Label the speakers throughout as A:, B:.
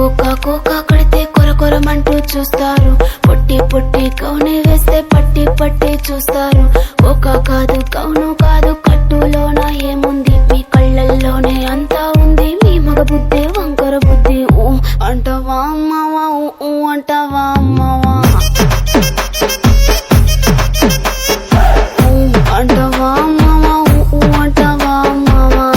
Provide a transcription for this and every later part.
A: Cocoa కడితే కొరకొరమంటూ చూస్తారు. పొట్టి పొట్టి కౌని వేస్తే పట్టి పట్టి చూస్తారు. కోకా కాదు కౌను కాదు కట్టులోన ఏముంది, మీ కళ్ళల్లోనే అంతా ఉంది. మీ మగ బుద్ధి వంకర బుద్ధి. ఊ అంటవా అమ్మవా, ఊ అంటవా అమ్మవా, ఊ అంటవా అమ్మవా, ఊ అంటవా అమ్మవా.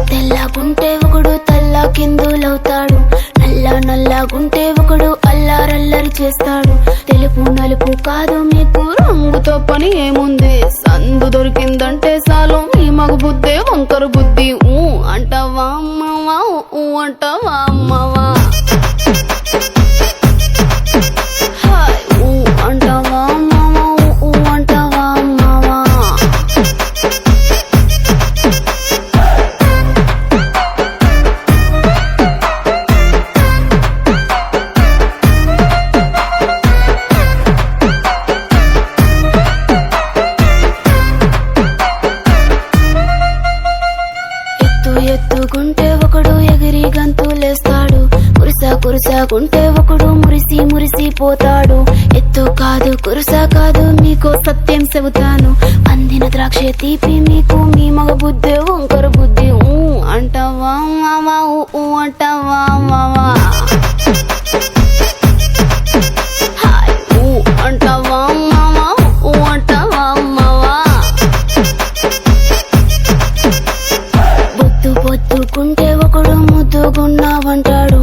A: తెల్లగుంటే ఒకడు తల్ల కిందులవుతాడు, నల్లగుంటే ఒకడు అల్లారల్లరి చేస్తాడు. తెలుపు నలుపు కాదు మీకు రంగుతో పని ఏముంది, సందు దొరికిందంటే చాలు మీ మగ బుద్ధే వంకర బుద్ధి. ఊ అంటవా అమ్మవా, ఊ అంటవా అమ్మవా, ఊ అంటవా అమ్మవా, ఊ అంటవా అమ్మవా. ఎత్తుకుంటే ఒకడు ఎగిరి గంతులేస్తాడు, కురుసాగుంటే ఒకడు మురిసి పోతాడు. ఎత్తు కాదు కురుసా కాదు మీకో సత్యం చెబుతాను, అందిన ద్రాక్ష తీపి మీకు మీ మగ బుద్ధి వంకర బుద్ధి. ఊ అంటవా మావా, ఊ అంటవా మావా, ఊ అంటవా మావా, ఊ అంటవా మావా. బొద్దుకుంటే ఒకడు ముద్దుగున్నావంటాడు,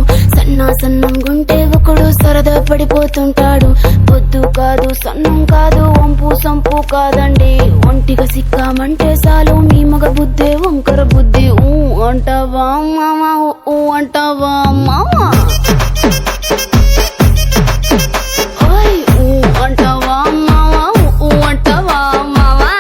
A: సన్నంగుంటే ఒకడు సరదా పడిపోతుంటాడు. బొద్దు కాదు సన్నం కాదు వంపు సంపు కాదండి, ఒంటిగా సిక్కామంటే చాలు మీ మగ బుద్ధే వంకర బుద్ధి. ఊ అంటవా మావా, ఊ అంటవా మావా, ఊ అంటవా మావా, ఊ అంటవా మావా.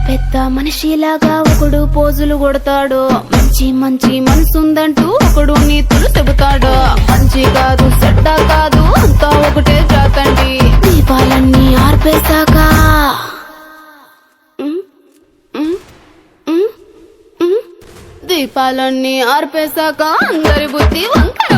A: పెద్ద మనిషిలాగా ఒకడు పోజులు కొడతాడు, మంచి మనసుందంటూ ఒకడు నీతులు చెబుతాడు. మంచి కాదు చెడ్డ కాదు అంతా ఒకటే జాతండి, దీపాలన్నీ ఆర్పేశాక దీపాలన్నీ ఆర్పేశాక అందరి బుద్ధి వంకర